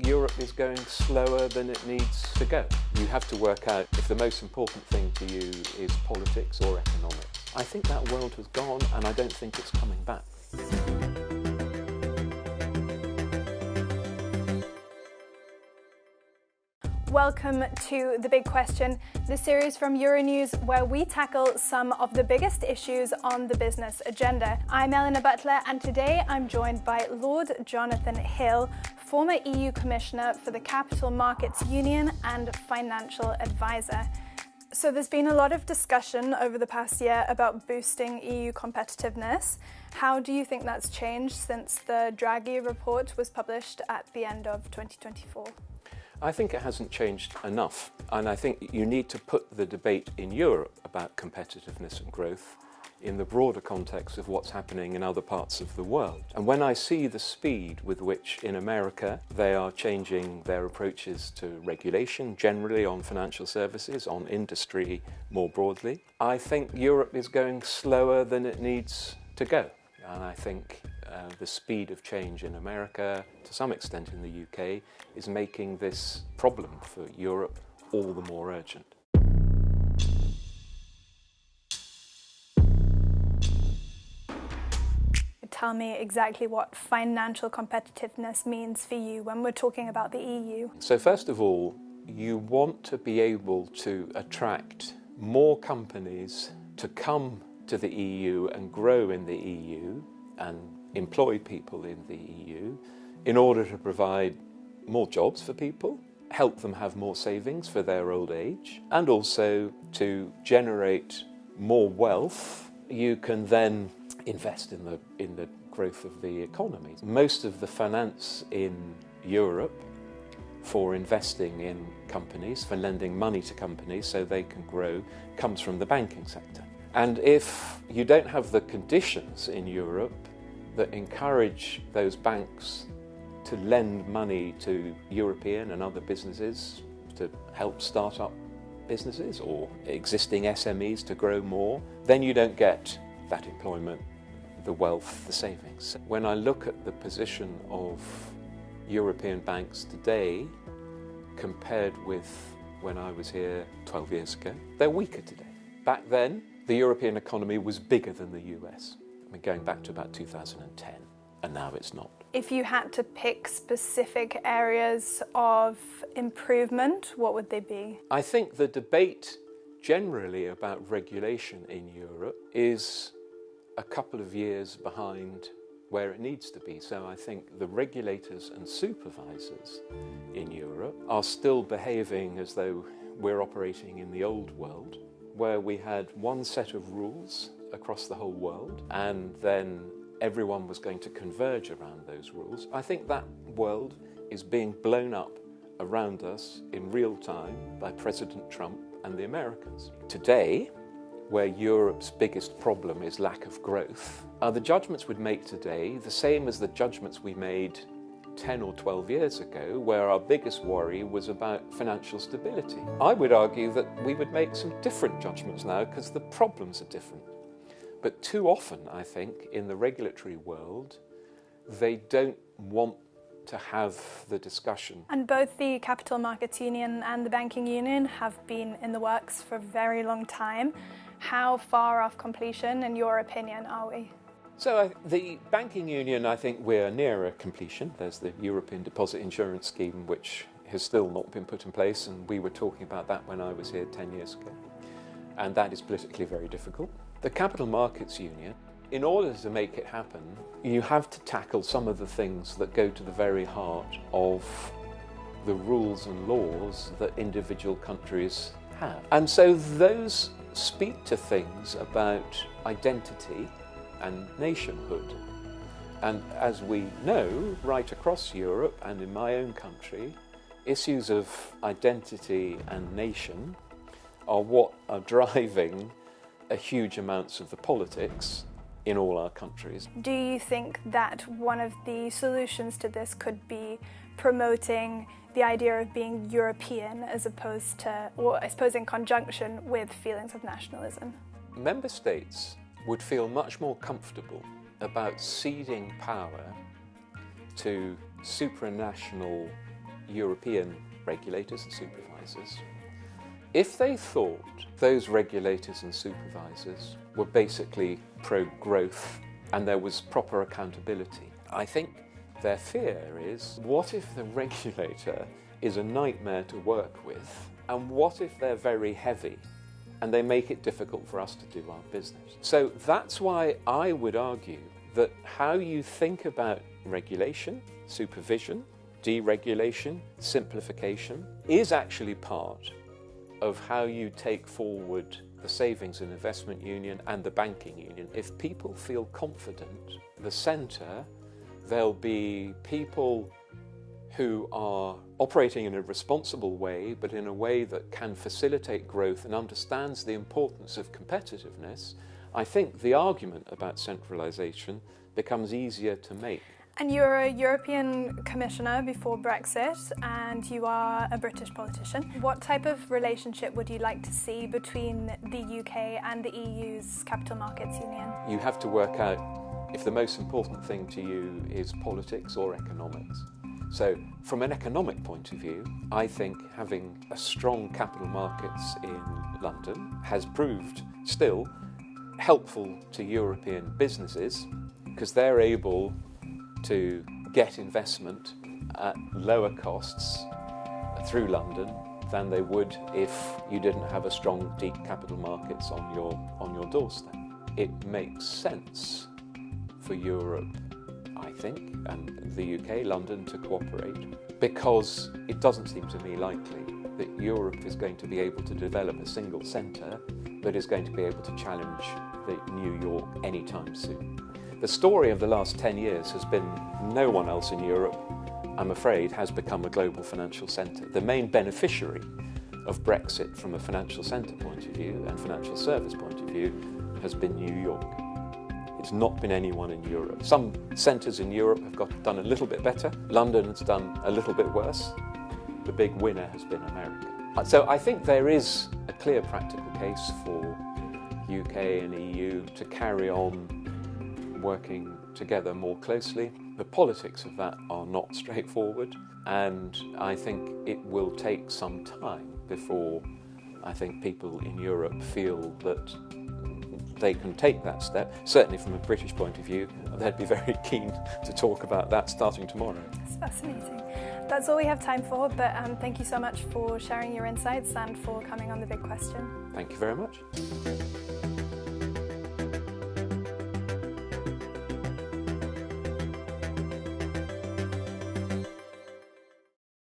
Europe is going slower than it needs to go. You have to work out if the most important thing to you is politics or economics. I think that world has gone and I don't think it's coming back. Welcome to The Big Question, the series from Euronews where we tackle some of the biggest issues on the business agenda. I'm Eleanor Butler and today I'm joined by Lord Jonathan Hill, former EU Commissioner for the Capital Markets Union and financial advisor. So there's been a lot of discussion over the past year about boosting EU competitiveness. How do you think that's changed since the Draghi report was published at the end of 2024? I think it hasn't changed enough, and I think you need to put the debate in Europe about competitiveness and growth in the broader context of what's happening in other parts of the world. And when I see the speed with which in America they are changing their approaches to regulation, generally on financial services, on industry more broadly, I think Europe is going slower than it needs to go. And I think the speed of change in America, to some extent in the UK, is making this problem for Europe all the more urgent. Tell me exactly what financial competitiveness means for you when we're talking about the EU. So first of all, you want to be able to attract more companies to come to the EU and grow in the EU and employ people in the EU in order to provide more jobs for people, help them have more savings for their old age, and also to generate more wealth. You can then invest in the growth of the economy. Most of the finance in Europe for investing in companies, for lending money to companies so they can grow, comes from the banking sector. And if you don't have the conditions in Europe that encourage those banks to lend money to European and other businesses to help start up businesses or existing SMEs to grow more, then you don't get that employment, the wealth, the savings. When I look at the position of European banks today compared with when I was here 12 years ago, they're weaker today. Back then, the European economy was bigger than the US. I mean, going back to about 2010, and now it's not. If you had to pick specific areas of improvement, what would they be? I think the debate generally about regulation in Europe is a couple of years behind where it needs to be. So I think the regulators and supervisors in Europe are still behaving as though we're operating in the old world, where we had one set of rules across the whole world and then everyone was going to converge around those rules. I think that world is being blown up around us in real time by President Trump and the Americans. Today, where Europe's biggest problem is lack of growth, are the judgments we'd make today the same as the judgments we made 10 or 12 years ago, where our biggest worry was about financial stability? I would argue that we would make some different judgments now because the problems are different. But too often, I think, in the regulatory world, they don't want to have the discussion. And both the Capital Markets Union and the Banking Union have been in the works for a very long time. How far off completion, in your opinion, are we? So the Banking Union, I think we're nearer completion. There's the European Deposit Insurance Scheme, which has still not been put in place, and we were talking about that when I was here 10 years ago. And that is politically very difficult. The Capital Markets Union, in order to make it happen, you have to tackle some of the things that go to the very heart of the rules and laws that individual countries have. And so those speak to things about identity and nationhood. And as we know, right across Europe and in my own country, issues of identity and nation are what are driving a huge amounts of the politics in all our countries. Do you think that one of the solutions to this could be promoting the idea of being European as opposed to, or I suppose in conjunction with feelings of nationalism? Member states would feel much more comfortable about ceding power to supranational European regulators and supervisors, if they thought those regulators and supervisors were basically pro-growth and there was proper accountability, I think their fear is, what if the regulator is a nightmare to work with, and what if they're very heavy and they make it difficult for us to do our business? So that's why I would argue that how you think about regulation, supervision, deregulation, simplification is actually part of how you take forward the Savings and Investment Union and the Banking Union. If people feel confident, the centre, there'll be people who are operating in a responsible way, but in a way that can facilitate growth and understands the importance of competitiveness. I think the argument about centralisation becomes easier to make. And you're a European Commissioner before Brexit, and you are a British politician. What type of relationship would you like to see between the UK and the EU's Capital Markets Union? You have to work out if the most important thing to you is politics or economics. So, from an economic point of view, I think having a strong capital markets in London has proved still helpful to European businesses because they're able to get investment at lower costs through London than they would if you didn't have a strong, deep capital markets on your doorstep. It makes sense for Europe, I think, and the UK, London, to cooperate, because it doesn't seem to me likely that Europe is going to be able to develop a single centre that is going to be able to challenge New York anytime soon. The story of the last 10 years has been no one else in Europe, I'm afraid, has become a global financial centre. The main beneficiary of Brexit from a financial centre point of view and financial service point of view has been New York. It's not been anyone in Europe. Some centres in Europe have done a little bit better. London has done a little bit worse. The big winner has been America. So I think there is a clear practical case for UK and EU to carry on working together more closely. The politics of that are not straightforward, and I think it will take some time before I think people in Europe feel that they can take that step. Certainly from a British point of view, they'd be very keen to talk about that starting tomorrow. That's fascinating. That's all we have time for, but thank you so much for sharing your insights and for coming on The Big Question. Thank you very much.